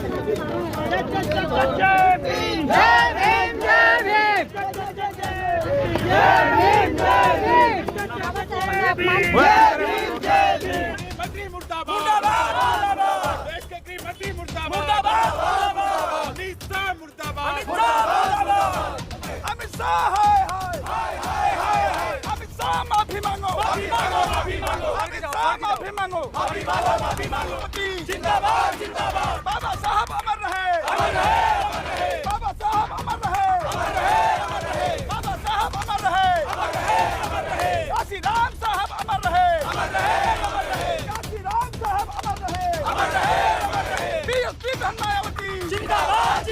मंत्री मुर्दाबाद, देश के गृह मंत्री मुर्दाबाद, अमित शाह मुर्दाबाद, अमित शाह अमित शाह माफी मांगो, अमित शाह माफी मांगो, जिंदाबाद जिंदाबाद, बाबा साहब अमर रहे, बाबा साहब अमर रहे, बाबा साहब अमर रहे, काशी राम साहब अमर रहे, काशी राम साहब अमर रहे, बीएसपी मायावती जिंदाबाद।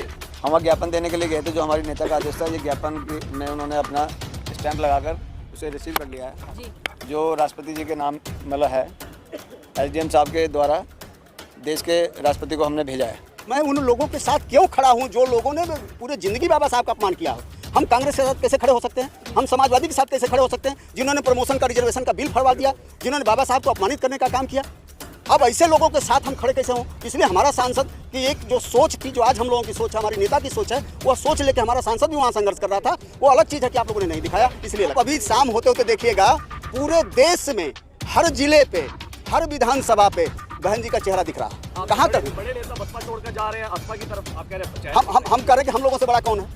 हम ज्ञापन देने के लिए गए थे, जो हमारी नेता का आदेश था। ये ज्ञापन में उन्होंने अपना स्टैंप लगाकर उसे रिसीव कर लिया है, जो राष्ट्रपति जी के नाम मतलब है, एसडीएम साहब के द्वारा देश के राष्ट्रपति को हमने भेजा है। मैं उन लोगों के साथ क्यों खड़ा हूं जो लोगों ने पूरे जिंदगी बाबा साहब का अपमान किया हो। हम कांग्रेस के साथ कैसे खड़े हो सकते हैं, हम समाजवादी के साथ कैसे खड़े हो सकते हैं, जिन्होंने प्रमोशन का रिजर्वेशन का बिल फड़वा दिया, जिन्होंने बाबा साहब को अपमानित करने का काम किया। अब ऐसे लोगों के साथ हम खड़े कैसे हों। इसलिए हमारा सांसद की एक जो सोच थी, जो आज हम लोगों की सोच है, हमारी नेता की सोच है, वह सोच लेके हमारा सांसद भी वहाँ संघर्ष कर रहा था। वो अलग चीज़ है कि आप लोगों ने नहीं दिखाया, इसलिए अभी शाम होते होते देखिएगा पूरे देश में हर जिले पे, हर विधानसभा पे बहन जी का चेहरा दिख रहा है। कहाँ तक बड़े नेता बसपा छोड़कर जा रहे हैं बसपा की तरफ, आप कह रहे हैं हम कह रहे हैं कि हम लोगों से बड़ा कौन है।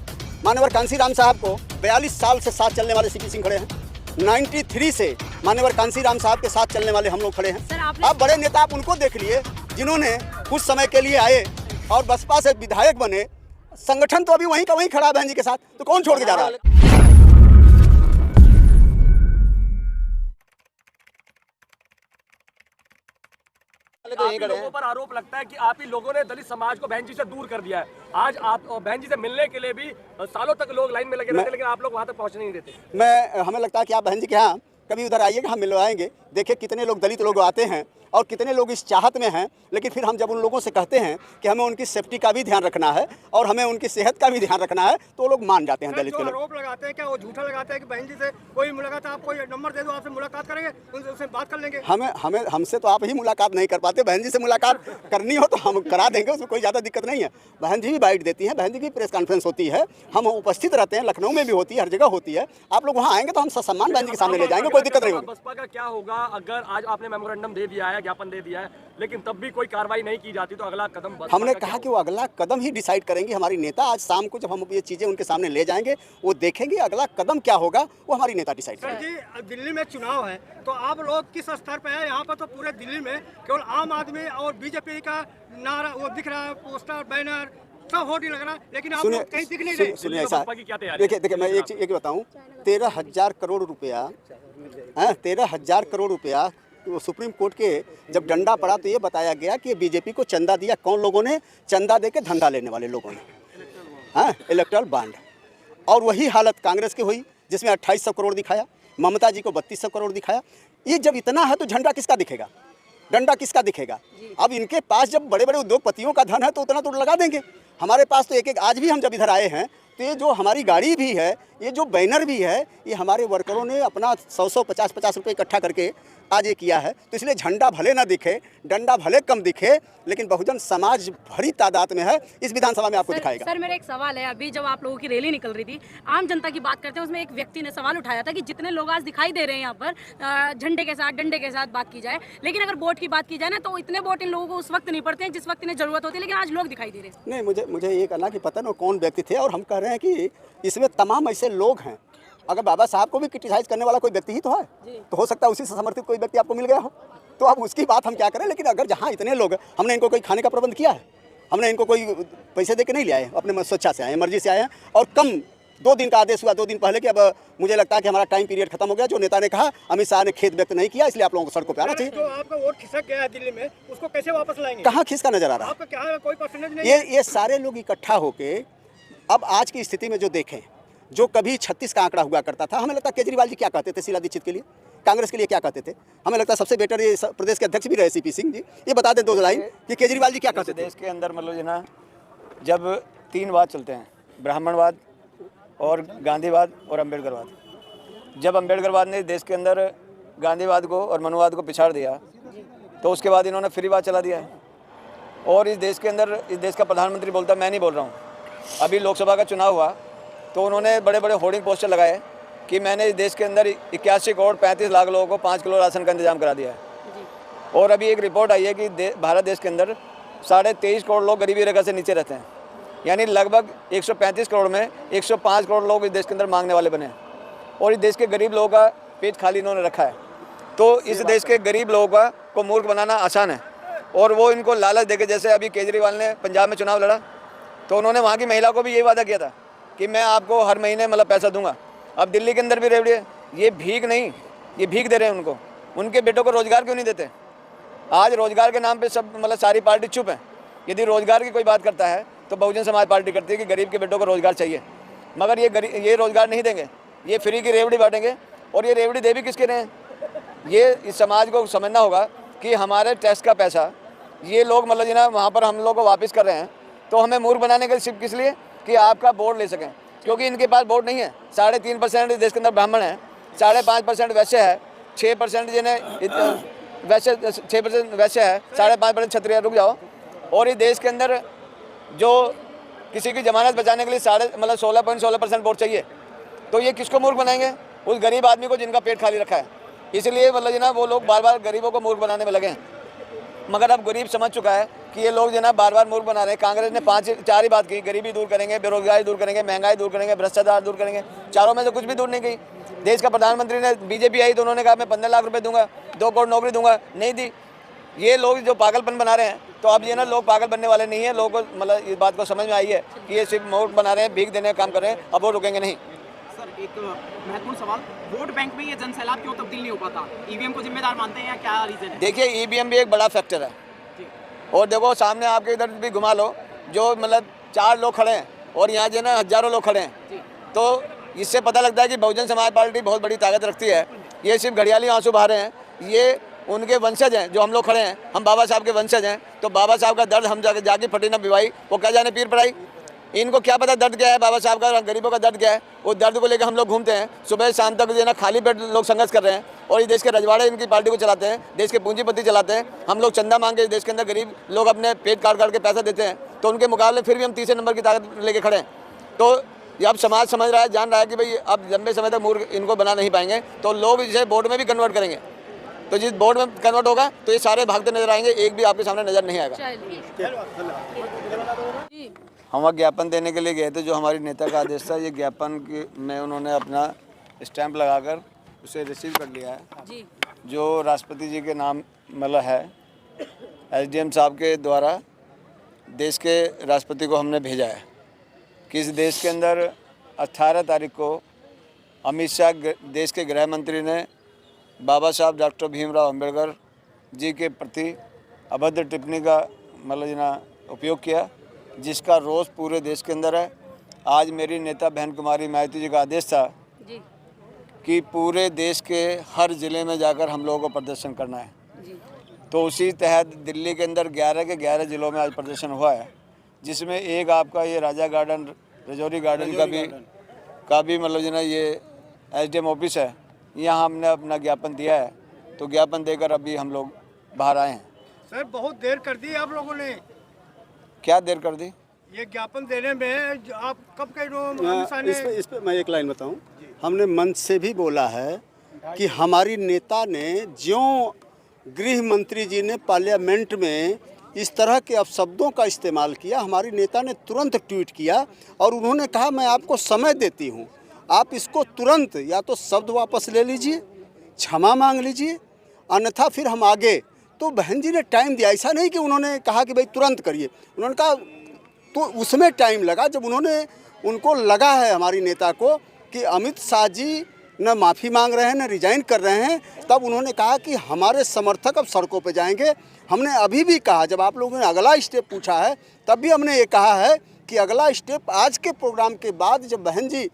मान्यवर कांसी राम साहब को 42 साल से साथ चलने वाले सीपी सिंह खड़े हैं। 93 से मान्यवर कांसी राम साहब के साथ चलने वाले हम लोग खड़े हैं। आप बड़े नेता आप उनको देख लिए जिन्होंने कुछ समय के लिए आए और बसपा से विधायक बने। संगठन तो अभी वहीं का वहीं खड़ा है बहन जी के साथ, तो कौन छोड़ के जा रहा है। लोगों पर आरोप लगता है कि आप ही लोगों ने दलित समाज को बहन जी से दूर कर दिया है। आज आप बहन जी से मिलने के लिए भी सालों तक लोग लाइन में लगे रहते, लेकिन आप लोग वहां तक पहुंचने नहीं देते। हमें लगता है कि आप बहन जी के यहाँ कभी उधर आइएगा, हम मिलवाएंगे। देखिए कितने लोग दलित लोग आते हैं और कितने लोग इस चाहत में हैं, लेकिन फिर हम जब उन लोगों से कहते हैं कि हमें उनकी सेफ्टी का भी ध्यान रखना है और हमें उनकी सेहत का भी ध्यान रखना है, तो वो लोग मान जाते हैं। दलित के लोग आरोप लगाते हैं, क्या वो झूठा लगाते हैं कि बहन जी से कोई मुलाकात, आप कोई नंबर दे दो, आपसे मुलाकात करेंगे, उनसे बात कर लेंगे। हमसे तो आप ही मुलाकात नहीं कर पाते। बहन जी से मुलाकात करनी हो तो हम करा देंगे, उसमें कोई ज़्यादा दिक्कत नहीं है। बहन जी भी बाइट देती हैं, बहन जी की प्रेस कॉन्फ्रेंस होती है, हम उपस्थित रहते हैं। लखनऊ में भी होती है, हर जगह होती है। आप लोग वहाँ आएंगे तो हम सम्मान बहन जी के सामने ले जाएंगे, कोई दिक्कत नहीं होगी। बसपा का क्या होगा अगर आज आपने मेमोरेंडम दे दिया है, ज्ञापन दे दिया है, लेकिन तब भी कोई कार्रवाई नहीं की जाती, तो अगला कदम हमने कहा कि वो अगला कदम ही डिसाइड करेंगे हमारी नेता। आज शाम को जब हम ये चीज़ें उनके सामने ले जाएंगे, वो देखेंगे अगला कदम क्या होगा, वो हमारी नेता डिसाइड करेंगे। जी, दिल्ली में चुनाव है, तो आप लोग किस स्तर पे है? यहाँ पर तो पूरे दिल्ली में केवल आम आदमी और बीजेपी का नारा वो दिख रहा है, पोस्टर बैनर सब होर्डिंग लग रहा है, लेकिन आप लोग कहीं दिख नहीं रहे। सुनिए ऐसा, देखिए मैं एक बताऊँ, 13,000 करोड़ रुपया, 13,000 करोड़ रुपया तो सुप्रीम कोर्ट के जब डंडा पड़ा तो ये बताया गया कि बीजेपी को चंदा दिया। कौन लोगों ने? चंदा दे के धंधा लेने वाले लोगों ने, इलेक्टोरल बॉन्ड। और वही हालत कांग्रेस की हुई, जिसमें 2800 करोड़ दिखाया, ममता जी को 3200 करोड़ दिखाया। ये जब इतना है तो झंडा किसका दिखेगा, डंडा किसका दिखेगा? अब इनके पास जब बड़े बड़े उद्योगपतियों का धन है तो उतना तो लगा देंगे। हमारे पास तो एक आज भी हम जब इधर आए हैं तो ये जो हमारी गाड़ी भी है, ये जो बैनर भी है, ये हमारे वर्करों ने अपना 100 50 रुपये इकट्ठा करके आज ये किया है। तो इसलिए झंडा भले ना दिखे, डंडा भले कम दिखे, लेकिन बहुजन समाज भरी तादाद में है। इस विधानसभा में आपको दिखाएगा। सर मेरा एक सवाल है, अभी जब आप लोगों की रैली निकल रही थी, आम जनता की बात करते हैं, उसमें एक व्यक्ति ने सवाल उठाया था कि जितने लोग आज दिखाई दे रहे हैं यहाँ पर झंडे के साथ, डंडे के साथ बात की जाए, लेकिन अगर वोट की बात की जाए ना, तो इतने वोट इन लोगों को उस वक्त नहीं पड़ते हैं जिस वक्त इन्हें जरूरत होती है, लेकिन आज लोग दिखाई दे रहे हैं। नहीं, मुझे ये कहना कि पता ना कौन व्यक्ति थे, और हम कह रहे हैं कि इसमें तमाम ऐसे लोग हैं। अगर बाबा साहब को भी क्रिटिसाइज करने वाला कोई व्यक्ति ही तो है, तो हो सकता है उसी से समर्थित कोई व्यक्ति आपको मिल गया हो, तो अब उसकी बात हम क्या करें। लेकिन अगर जहाँ इतने लोग, हमने इनको कोई खाने का प्रबंध किया है, हमने इनको कोई पैसे दे के नहीं ले आए, अपने स्वेच्छा से आए, मर्जी से आए हैं। और कम 2 दिन का आदेश हुआ 2 दिन पहले कि अब मुझे लगता है कि हमारा टाइम पीरियड खत्म हो गया। जो नेता ने कहा, अमित शाह ने खेद व्यक्त नहीं किया, इसलिए आप लोगों को सड़कों पे आना चाहिए। जो आपका वोट खिसक गया है दिल्ली में, उसको कैसे वापस लाएंगे? कहाँ खिसका नजर आ रहा है? आपका क्या है, कोई परसेंटेज नहीं? ये सारे लोग इकट्ठा होके अब आज की स्थिति में जो देखें, जो कभी 36 का आंकड़ा हुआ करता था, हमें लगता है केजरीवाल जी क्या कहते थे शीला दीक्षित के लिए, कांग्रेस के लिए क्या कहते थे, हमें लगता है सबसे बेटर ये प्रदेश के अध्यक्ष भी रहे सीपी सिंह जी, ये बता दें 2 लाइन कि केजरीवाल जी क्या कहते थे। देश के अंदर मतलब जो ना, जब 3 वाद चलते हैं, ब्राह्मणवाद और गांधीवाद और अम्बेडकरवाद। जब अम्बेडकरवाद ने देश के अंदर गांधीवाद को और मनुवाद को पिछाड़ दिया, तो उसके बाद इन्होंने फ्रीवाद चला दिया है। और इस देश के अंदर इस देश का प्रधानमंत्री बोलता, मैं नहीं बोल रहा हूँ। अभी लोकसभा का चुनाव हुआ तो उन्होंने बड़े बड़े होर्डिंग पोस्टर लगाए कि मैंने इस देश के अंदर 81 करोड़ 35 लाख लोगों को 5 किलो राशन का इंतजाम करा दिया है। और अभी एक रिपोर्ट आई है कि भारत देश के अंदर 23.5 करोड़ लोग गरीबी रेखा से नीचे रहते हैं, यानी लगभग 135 करोड़ में 105 करोड़ लोग इस देश के अंदर मांगने वाले बने हैं। और इस देश के गरीब लोगों का पेट खाली इन्होंने रखा है। तो इस देश के गरीब लोगों को मूर्ख बनाना आसान है और वो इनको लालच देके, जैसे अभी केजरीवाल ने पंजाब में चुनाव लड़ा तो उन्होंने वहाँ की महिला को भी यही वादा किया था कि मैं आपको हर महीने मतलब पैसा दूंगा। अब दिल्ली के अंदर भी रेवड़ी है, ये भीख नहीं, ये भीख दे रहे हैं उनको। उनके बेटों को रोजगार क्यों नहीं देते? आज रोजगार के नाम पे सब मतलब सारी पार्टी चुप है। यदि रोजगार की कोई बात करता है तो बहुजन समाज पार्टी करती है कि गरीब के बेटों को रोजगार चाहिए, मगर ये रोजगार नहीं देंगे, ये फ्री की रेवड़ी बांटेंगे। और ये रेवड़ी दे भी किसके रहे हैं? ये इस समाज को समझना होगा कि हमारे टैक्स का पैसा ये लोग मतलब जी ना वहाँ पर हम लोग को वापस कर रहे हैं। तो हमें मूर्ख बनाने के सिर्फ किस लिए कि आपका वोट ले सकें, क्योंकि इनके पास वोट नहीं है। 3.5% इस देश के अंदर ब्राह्मण है, 5.5% वैश्य है, 6% जिन्हें वैश्य 6% वैश्य है, 5.5% क्षत्रिय। रुक जाओ। और इस देश के अंदर जो किसी की जमानत बचाने के लिए 16.16% वोट चाहिए, तो ये किसको मूर्ख बनाएंगे? उस गरीब आदमी को जिनका पेट खाली रखा है। इसलिए मतलब ना वो लोग बार बार गरीबों को मूर्ख बनाने में लगे हैं। मगर अब गरीब समझ चुका है कि ये लोग जो ना बार बार मूर्ख बना रहे हैं। कांग्रेस ने 4 ही बात की, गरीबी दूर करेंगे, बेरोजगारी दूर करेंगे, महंगाई दूर करेंगे, भ्रष्टाचार दूर करेंगे। चारों में से कुछ भी दूर नहीं की। देश का प्रधानमंत्री ने, बीजेपी आई तो उन्होंने कहा मैं 15 लाख रुपए दूंगा, 2 करोड़ नौकरी दूंगा, नहीं दी। ये लोग जो पागलपन बना रहे हैं, तो अब ये ना लोग पागल बनने वाले नहीं है। लोगों को मतलब इस बात को समझ में आई है कि ये सिर्फ मूर्ख बना रहे हैं, भीख देने का काम कर रहे हैं, अब वो रुकेंगे नहीं। सर एक महत्वपूर्ण सवाल, वोट बैंक में ये जनसैलाब क्यों तब्दील नहीं हो पाता? ईवीएम को जिम्मेदार मानते हैं या क्या रीजन है? देखिए, ईवीएम भी एक बड़ा फैक्टर है। और देखो सामने आपके इधर भी घुमा लो, जो मतलब 4 लोग खड़े हैं और यहाँ जो ना हजारों लोग खड़े हैं, तो इससे पता लगता है कि बहुजन समाज पार्टी बहुत बड़ी ताकत रखती है। ये सिर्फ घड़ियाली आंसू बहा रहे हैं, ये उनके वंशज हैं। जो हम लोग खड़े हैं, हम बाबा साहब के वंशज हैं, तो बाबा साहब का दर्द हम जाके फटी ना पिवाई, वो क्या जाने पीर पड़ाई। इनको क्या पता दर्द क्या है बाबा साहब का, गरीबों का दर्द क्या है। वो दर्द को लेकर हम लोग घूमते हैं, सुबह शाम तक जो ना खाली पेट लोग संघर्ष कर रहे हैं। और इस देश के रजवाड़े इनकी पार्टी को चलाते हैं, देश के पूंजीपति चलाते हैं। हम लोग चंदा मांग के इस देश के अंदर गरीब लोग अपने पेट काट के पैसा देते हैं, तो उनके मुकाबले फिर भी हम तीसरे नंबर की ताकत लेके खड़े हैं। तो ये अब समाज समझ रहा है, जान रहा है कि भाई अब लंबे समय तक मूर्ख इनको बना नहीं पाएंगे, तो लोग इसे बोर्ड में भी कन्वर्ट करेंगे। तो जिस बोर्ड में कन्वर्ट होगा तो ये सारे भागते नजर आएंगे, एक भी आपके सामने नजर नहीं आएगा। हम वहाँ ज्ञापन देने के लिए गए थे, जो हमारी नेता का आदेश था। ये ज्ञापन में उन्होंने अपना स्टैंप लगाकर उसे रिसीव कर लिया है जी। जो राष्ट्रपति जी के नाम मतलब है, एसडीएम साहब के द्वारा देश के राष्ट्रपति को हमने भेजा है कि इस देश के अंदर 18 तारीख को अमित शाह देश के गृह मंत्री ने बाबा साहब डॉक्टर भीमराव अंबेडकर जी के प्रति अभद्र टिप्पणी का मतलब जना उपयोग किया, जिसका रोष पूरे देश के अंदर है। आज मेरी नेता बहन कुमारी मायावती जी का आदेश था जी कि पूरे देश के हर ज़िले में जाकर हम लोगों को प्रदर्शन करना है जी। तो उसी तहत दिल्ली के अंदर 11 के 11 ज़िलों में आज प्रदर्शन हुआ है, जिसमें एक आपका ये राजा गार्डन, रजौरी गार्डन का भी मतलब जना ये एसडीएम ऑफिस है, यहाँ हमने अपना ज्ञापन दिया है। तो ज्ञापन देकर अभी हम लोग बाहर आए हैं। सर बहुत देर कर दी आप लोगों ने। क्या देर कर दी? ये ज्ञापन देने में आप कब कहीं इस पे मैं एक लाइन बताऊं। हमने मंच से भी बोला है कि हमारी नेता ने ज्यों गृह मंत्री जी ने पार्लियामेंट में इस तरह के अपशब्दों का इस्तेमाल किया, हमारी नेता ने तुरंत ट्वीट किया और उन्होंने कहा मैं आपको समय देती हूं, आप इसको तुरंत या तो शब्द वापस ले लीजिए, क्षमा मांग लीजिए, अन्यथा फिर हम आगे। तो बहन जी ने टाइम दिया, ऐसा नहीं कि उन्होंने कहा कि भाई तुरंत करिए, उन्होंने कहा तो उसमें टाइम लगा। जब उनको लगा है हमारी नेता को कि अमित शाह जी न माफ़ी मांग रहे हैं न रिजाइन कर रहे हैं, तब उन्होंने कहा कि हमारे समर्थक अब सड़कों पे जाएंगे। हमने अभी भी कहा, जब आप लोगों ने अगला स्टेप पूछा है तब भी हमने ये कहा है कि अगला स्टेप आज के प्रोग्राम के बाद जब बहन जी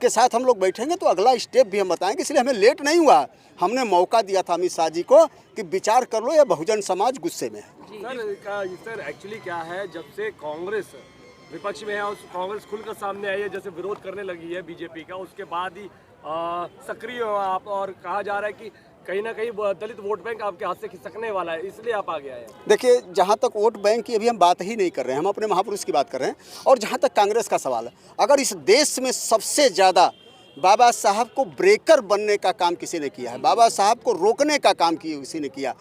के साथ हम लोग बैठेंगे तो अगला स्टेप भी हम बताएंगे। इसलिए हमें लेट नहीं हुआ, हमने मौका दिया था अमित शाह जी को कि विचार कर लो, या बहुजन समाज गुस्से में है। सर एक्चुअली क्या है, जब से कांग्रेस विपक्ष में है और कांग्रेस खुलकर सामने आई है, जैसे विरोध करने लगी है बीजेपी का, उसके बाद ही सक्रिय हो आप। और कहा जा रहा है कि कहीं ना कहीं दलित वोट बैंक आपके हाथ से खिसकने वाला है, इसलिए आप आगे आए हैं। देखिए, जहाँ तक वोट बैंक की अभी हम बात ही नहीं कर रहे हैं, हम अपने महापुरुष की बात कर रहे हैं। और जहाँ तक कांग्रेस का सवाल है, अगर इस देश में सबसे ज़्यादा बाबा साहब को ब्रेकर बनने का काम किसी ने किया है, बाबा साहब को रोकने का काम किसी ने किया,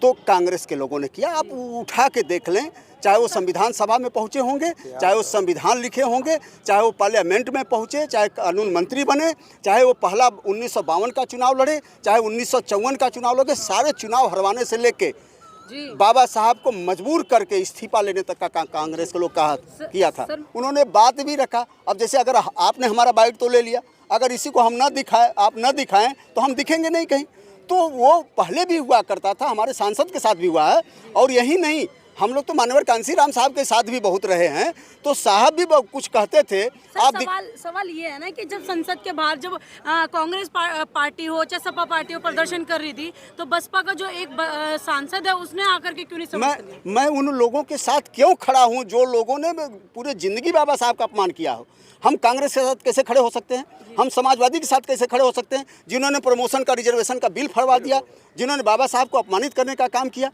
तो कांग्रेस के लोगों ने किया। आप उठा के देख लें, चाहे वो संविधान सभा में पहुँचे होंगे, चाहे वो संविधान लिखे होंगे, चाहे वो पार्लियामेंट में पहुँचे, चाहे कानून मंत्री बने, चाहे वो पहला 1952 का चुनाव लड़े, चाहे 1954 का चुनाव लड़े, सारे चुनाव हरवाने से लेके बाबा साहब को मजबूर करके इस्तीफा लेने तक का कांग्रेस के लोग किया था। उन्होंने बात भी रखा। अब जैसे अगर आपने हमारा बाइट तो ले लिया, अगर इसी को हम न दिखाएं, आप न दिखाएं, तो हम दिखेंगे नहीं कहीं। तो वो पहले भी हुआ करता था, हमारे सांसद के साथ भी हुआ है। और यही नहीं, हम लोग तो माननीय कांसीराम साहब के साथ भी बहुत रहे हैं, तो साहब भी कुछ कहते थे। आप सवाल ये है ना कि जब संसद के बाहर जब कांग्रेस पार्टी हो चाहे सपा पार्टी हो प्रदर्शन कर रही थी, तो बसपा का जो एक सांसद है उसने आकर के क्यों नहीं समर्थन दिया? मैं उन लोगों के साथ क्यों खड़ा हूँ जो लोगों ने पूरे जिंदगी बाबा साहब का अपमान किया हो। हम कांग्रेस के साथ कैसे खड़े हो सकते हैं? हम समाजवादी के साथ कैसे खड़े हो सकते हैं, जिन्होंने प्रमोशन का रिजर्वेशन का बिल फड़वा दिया, जिन्होंने बाबा साहब को अपमानित करने का काम किया।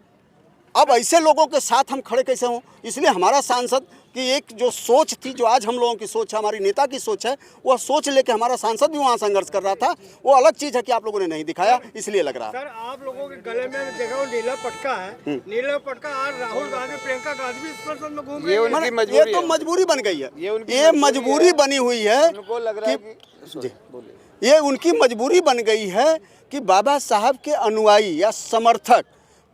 अब ऐसे लोगों के साथ हम खड़े कैसे हों? इसलिए हमारा सांसद की एक जो सोच थी, जो आज हम लोगों की सोच है, हमारी नेता की सोच है, वह सोच लेके हमारा सांसद भी वहाँ संघर्ष कर रहा था। वो अलग चीज़ है कि आप लोगों ने नहीं दिखाया, इसलिए लग रहा है। सर, आप लोगों के गले में देखा नीला पटका है, नीला पटका आज राहुल गांधी, प्रियंका गांधी भी संसद में घूम रहे हैं। ये तो मजबूरी बन गई है, ये मजबूरी बनी हुई है। ये उनकी मजबूरी बन गई है कि बाबा साहब के अनुयायी या समर्थक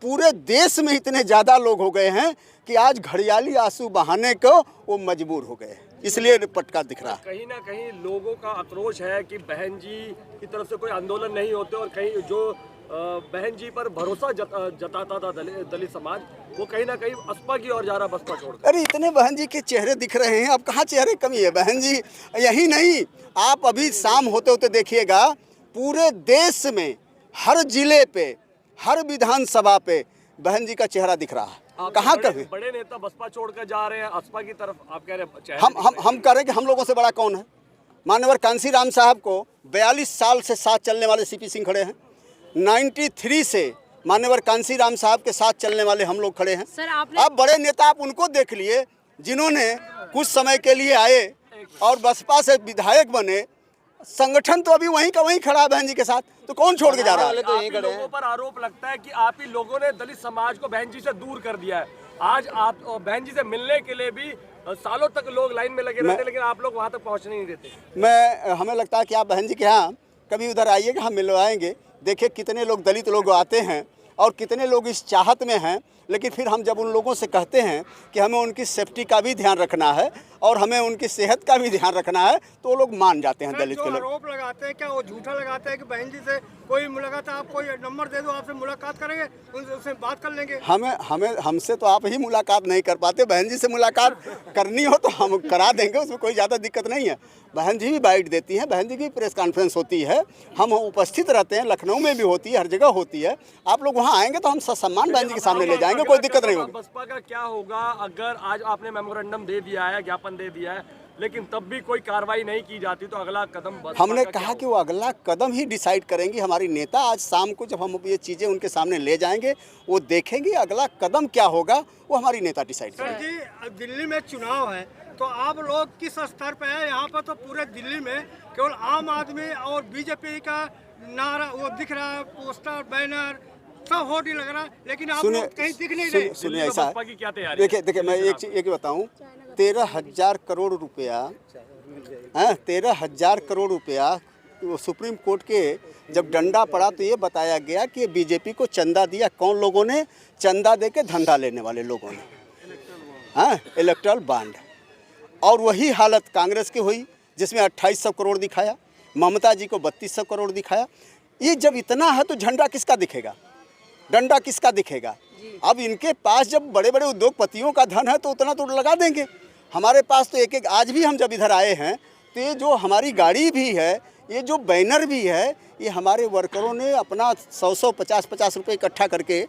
पूरे देश में इतने ज़्यादा लोग हो गए हैं कि आज घड़ियाली आंसू बहाने को वो मजबूर हो गए, इसलिए पटका दिख रहा है। कहीं ना कहीं लोगों का आक्रोश है कि बहन जी की तरफ से कोई आंदोलन नहीं होते, और कहीं जो बहन जी पर भरोसा जताता था दलित समाज, वो कहीं ना कहीं असपा की ओर जा रहा, बसपा छोड़। अरे इतने बहन जी के चेहरे दिख रहे हैं, अब कहाँ चेहरे कमी है? बहन जी यही नहीं, आप अभी शाम होते होते देखिएगा, पूरे देश में हर जिले पे, हर विधानसभा पे बहन जी का चेहरा दिख रहा है। कहाँ कभी बड़े नेता बसपा छोड़कर जा रहे हैं असपा की तरफ, आप कह रहे हैं हम कह रहे हैं कि हम लोगों से बड़ा कौन है? माननीय कांसीराम साहब को 42 साल से साथ चलने वाले सीपी सिंह खड़े हैं। 93 से माननीय कांसीराम साहब के साथ चलने वाले हम लोग खड़े हैं। अब बड़े नेता आप उनको देख लिए जिन्होंने कुछ समय के लिए आए और बसपा से विधायक बने। संगठन तो अभी वहीं का वहीं खड़ा है बहन जी के साथ, तो कौन छोड़ के जा रहा है? आप ही लोगों पर आरोप लगता है कि आप ही लोगों ने दलित समाज को बहन जी से दूर कर दिया है। आज आप बहन जी से मिलने के लिए भी सालों तक लोग लाइन में लगे रहते, लेकिन आप लोग वहां तक पहुंचने नहीं देते। हमें लगता है कि आप बहन जी के यहाँ कभी उधर आइएगा, हम मिलवाएंगे। देखिए कितने लोग दलित लोग आते हैं और कितने लोग इस चाहत में हैं, लेकिन फिर हम जब उन लोगों से कहते हैं कि हमें उनकी सेफ्टी का भी ध्यान रखना है और हमें उनकी सेहत का भी ध्यान रखना है, तो वो लोग मान जाते हैं। दलित के लोग आरोप लगाते हैं, क्या वो झूठा लगाते हैं कि बहन जी से कोई मुलाकात, आप कोई नंबर दे दो, आपसे मुलाकात करेंगे, उनसे बात कर लेंगे? हमसे तो आप ही मुलाकात नहीं कर पाते। बहन जी से मुलाकात करनी हो तो हम करा देंगे, उसमें कोई ज़्यादा दिक्कत नहीं है। बहन जी भी बाइट देती हैं, बहन जी की प्रेस कॉन्फ्रेंस होती है, हम उपस्थित रहते हैं, लखनऊ में भी होती है, हर जगह होती है। आप लोग वहाँ आएंगे तो हम सम्मान बहन जी के सामने ले जाएंगे, कोई दिक्कत नहीं होगी। बसपा का क्या होगा अगर आज आपने मेमोरेंडम दे दिया है, ज्ञापन दे दिया है, लेकिन तब भी कोई कार्रवाई नहीं की जाती, तो अगला कदम हमने कहा कि वो अगला कदम ही डिसाइड करेंगी हमारी नेता। आज शाम को जब हम ये चीज़ें उनके सामने ले जाएंगे, वो देखेंगे अगला कदम क्या होगा, वो हमारी नेता डिसाइड करेंगे। जी, दिल्ली में चुनाव है, तो आप लोग किस स्तर पे है? यहाँ पर तो पूरे दिल्ली में केवल आम आदमी और बीजेपी का नारा वो दिख रहा है, पोस्टर, बैनर सब होर्डिंग लग रहा है, लेकिन आप लोग कहीं दिख नहीं रहे। सुनिए, ऐसा है, क्या तैयारी? देखिए मैं एक बताऊं, 13,000 करोड़ रुपया, 13,000 करोड़ रुपया वो सुप्रीम कोर्ट के जब डंडा पड़ा तो ये बताया गया कि बीजेपी को चंदा दिया। कौन लोगों ने? चंदा दे के धंधा लेने वाले लोगों ने, इलेक्टोरल बॉन्ड। और वही हालत कांग्रेस की हुई, जिसमें 2800 करोड़ दिखाया, ममता जी को 3200 करोड़ दिखाया। ये जब इतना है तो झंडा किसका दिखेगा, डंडा किसका दिखेगा? अब इनके पास जब बड़े बड़े उद्योगपतियों का धन है तो उतना तो लगा देंगे। हमारे पास तो एक आज भी हम जब इधर आए हैं तो ये जो हमारी गाड़ी भी है, ये जो बैनर भी है, ये हमारे वर्करों ने अपना 100-100, 50-50 रुपये इकट्ठा करके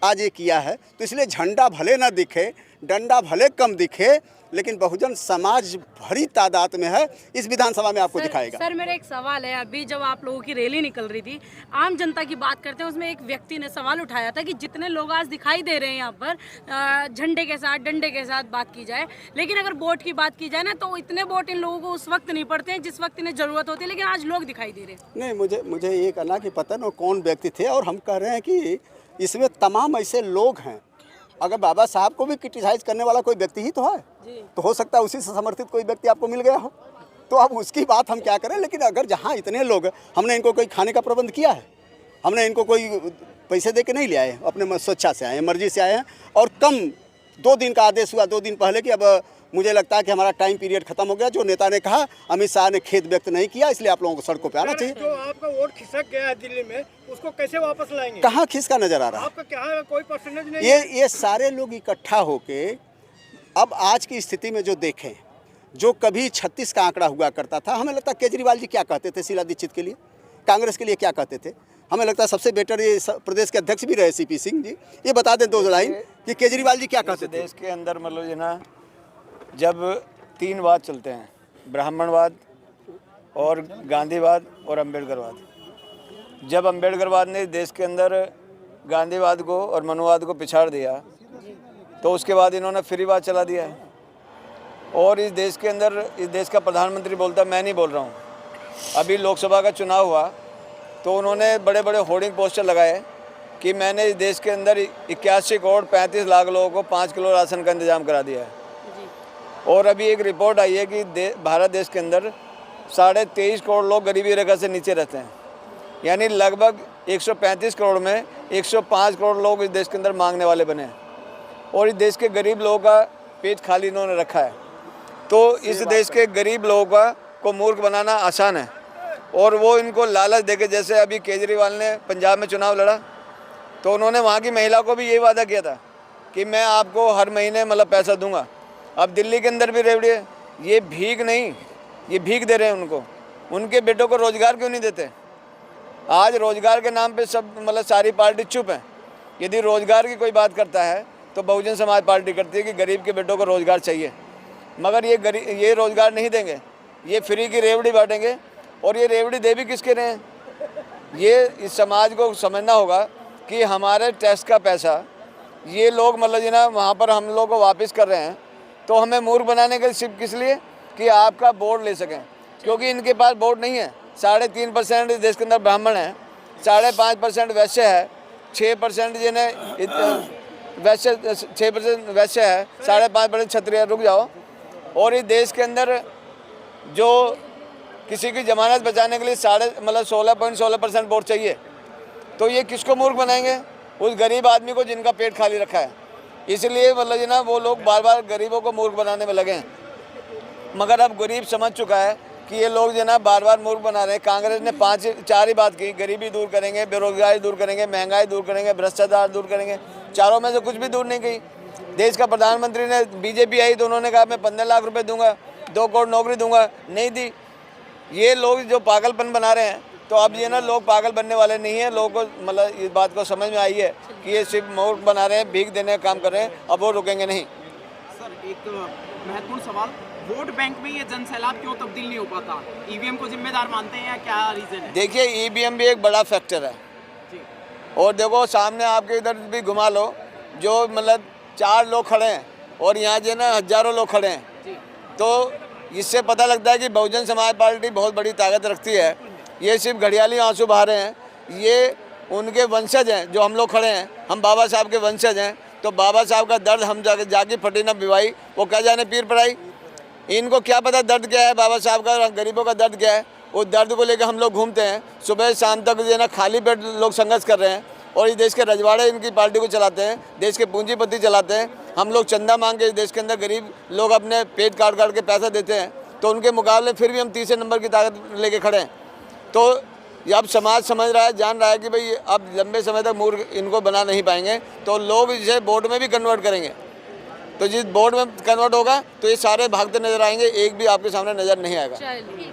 आज ये किया है। तो इसलिए झंडा भले ना दिखे, डंडा भले कम दिखे, लेकिन बहुजन समाज भरी तादाद में है, इस विधानसभा में आपको दिखाएगा। सर मेरा एक सवाल है, अभी जब आप लोगों की रैली निकल रही थी, आम जनता की बात करते हैं, उसमें एक व्यक्ति ने सवाल उठाया था कि जितने लोग आज दिखाई दे रहे हैं यहाँ पर झंडे के साथ, डंडे के साथ बात की जाए, लेकिन अगर वोट की बात की जाए ना, तो इतने वोट इन लोगों को उस वक्त नहीं पड़ते हैं जिस वक्त इन्हें जरूरत होती है, लेकिन आज लोग दिखाई दे रहे हैं। नहीं, मुझे ये कहना कि पता नहीं कौन व्यक्ति थे, और हम कह रहे हैं कि इसमें तमाम ऐसे लोग हैं। अगर बाबा साहब को भी क्रिटिसाइज करने वाला कोई व्यक्ति ही तो है, तो हो सकता है उसी से समर्थित कोई व्यक्ति आपको मिल गया हो, तो अब उसकी बात हम क्या करें। लेकिन अगर जहाँ इतने लोग, हमने इनको कोई खाने का प्रबंध किया है, हमने इनको कोई पैसे दे के नहीं ले आए, अपने स्वेच्छा से आए हैं, मर्जी से आए हैं। और कम 2 दिन का आदेश हुआ 2 दिन पहले कि अब मुझे लगता है कि हमारा टाइम पीरियड खत्म हो गया। जो नेता ने कहा, अमित शाह ने खेद व्यक्त नहीं किया, इसलिए आप लोगों को सड़कों पे आना चाहिए। जो आपका वोट खिसक गया है दिल्ली में, उसको कैसे वापस लाएंगे? कहाँ खिसका नजर आ रहा है? आपका क्या है, कोई परसेंटेज नहीं? ये सारे लोग इकट्ठा होके अब आज की स्थिति में जो देखें, जो कभी 36 का आंकड़ा हुआ करता था, हमें लगता है केजरीवाल जी क्या कहते थे शीला दीक्षित के लिए, कांग्रेस के लिए क्या कहते थे, हमें लगता है सबसे बेटर ये प्रदेश के अध्यक्ष भी रहे सीपी सिंह जी, ये बता दें 2 लाइन कि केजरीवाल जी क्या कहते थे। देश के अंदर मतलब जो ना, जब 3 वाद चलते हैं, ब्राह्मणवाद और गांधीवाद और अम्बेडकरवाद। जब अम्बेडकरवाद ने देश के अंदर गांधीवाद को और मनुवाद को पिछाड़ दिया, तो उसके बाद इन्होंने फ्रीवाद चला दिया है। और इस देश के अंदर, इस देश का प्रधानमंत्री बोलता, मैं नहीं बोल रहा हूँ। अभी लोकसभा का चुनाव हुआ तो उन्होंने बड़े बड़े होर्डिंग पोस्टर लगाए कि मैंने इस देश के अंदर 81 करोड़ 35 लाख लोगों को 5 किलो राशन का इंतजाम करा दिया है। और अभी एक रिपोर्ट आई है कि भारत देश के अंदर 23.5 करोड़ लोग गरीबी रेखा से नीचे रहते हैं, यानी लगभग 135 करोड़ में 105 करोड़ लोग इस देश के अंदर मांगने वाले बने हैं। और इस देश के गरीब लोगों का पेट खाली इन्होंने रखा है। तो इस देश के गरीब लोगों को मूर्ख बनाना आसान है, और वो इनको लालच देके, जैसे अभी केजरीवाल ने पंजाब में चुनाव लड़ा तो उन्होंने वहाँ की महिला को भी यही वादा किया था कि मैं आपको हर महीने मतलब पैसा दूंगा। अब दिल्ली के अंदर भी रेवड़ी है, ये भीख नहीं, ये भीख दे रहे हैं उनको। उनके बेटों को रोजगार क्यों नहीं देते? आज रोजगार के नाम पे सब मतलब सारी पार्टी चुप है। यदि रोजगार की कोई बात करता है तो बहुजन समाज पार्टी करती है कि गरीब के बेटों को रोजगार चाहिए, मगर ये रोजगार नहीं देंगे, ये फ्री की रेवड़ी बांटेंगे। और ये रेवड़ी दे भी किसके रहे हैं? ये इस समाज को समझना होगा कि हमारे टैक्स का पैसा ये लोग मतलब जी ना वहाँ पर हम लोग को वापस कर रहे हैं, तो हमें मूर्ख बनाने के सिर्फ किस लिए कि आपका वोट ले सकें, क्योंकि इनके पास वोट नहीं है। 3.5% इस देश के अंदर ब्राह्मण हैं, 5.5% वैश्य है, 6% जिन्हें वैश्य 6% वैश्य है, 5.5% क्षत्रिय। रुक जाओ। और इस देश के अंदर जो किसी की जमानत बचाने के लिए 16.16% वोट चाहिए, तो ये किसको मूर्ख बनाएंगे? उस गरीब आदमी को जिनका पेट खाली रखा है। इसलिए मतलब जी ना वो लोग बार बार गरीबों को मूर्ख बनाने में लगे हैं, मगर अब गरीब समझ चुका है कि ये लोग जो ना बार बार मूर्ख बना रहे हैं। कांग्रेस ने 4 ही बात की, गरीबी दूर करेंगे, बेरोजगारी दूर करेंगे, महंगाई दूर करेंगे, भ्रष्टाचार दूर करेंगे। चारों में से कुछ भी दूर नहीं की। देश का प्रधानमंत्री ने, बीजेपी आई तो उन्होंने कहा मैं 15 लाख रुपए दूंगा, 2 करोड़ नौकरी दूंगा, नहीं दी। ये लोग जो पागलपन बना रहे हैं, तो अब ये ना लोग पागल बनने वाले नहीं है। लोगों को मतलब इस बात को समझ में आई है कि ये सिर्फ मूर्ख बना रहे हैं, भीख देने का काम कर रहे हैं, अब वो रुकेंगे नहीं। सर एक महत्वपूर्ण सवाल, वोट बैंक में ये जनसैलाब क्यों तब्दील नहीं हो पाता? ईवीएम को जिम्मेदार मानते हैं या क्या रीजन है? देखिए, ईवीएम भी एक बड़ा फैक्टर है। और देखो सामने आपके इधर भी घुमा लो, जो मतलब 4 लोग खड़े हैं और यहाँ जो ना हजारों लोग खड़े हैं, तो इससे पता लगता है कि बहुजन समाज पार्टी बहुत बड़ी ताकत रखती है। ये सिर्फ घड़ियाली आंसू बहा रहे हैं, ये उनके वंशज हैं। जो हम लोग खड़े हैं, हम बाबा साहब के वंशज हैं, तो बाबा साहब का दर्द हम जाके फटी न पिवाई, वो क्या जाने पीर पड़ाई। इनको क्या पता दर्द क्या है बाबा साहब का, गरीबों का दर्द क्या है। उस दर्द को लेकर हम लोग घूमते हैं, सुबह शाम तक जो है ना खाली पेट लोग संघर्ष कर रहे हैं, और इस देश के रजवाड़े इनकी पार्टी को चलाते हैं, देश के पूंजीपति चलाते हैं। हम लोग चंदा मांग के इस देश के अंदर गरीब लोग अपने पेट काट के पैसा देते हैं, तो उनके मुकाबले फिर भी हम तीसरे नंबर की ताकत लेके खड़े हैं। तो अब समाज समझ रहा है, जान रहा है कि भाई अब लंबे समय तक मूर्ख इनको बना नहीं पाएंगे, तो लोग इसे वोट में भी कन्वर्ट करेंगे। तो जिस वोट में कन्वर्ट होगा तो ये सारे भागते नजर आएंगे, एक भी आपके सामने नजर नहीं आएगा। चलिए।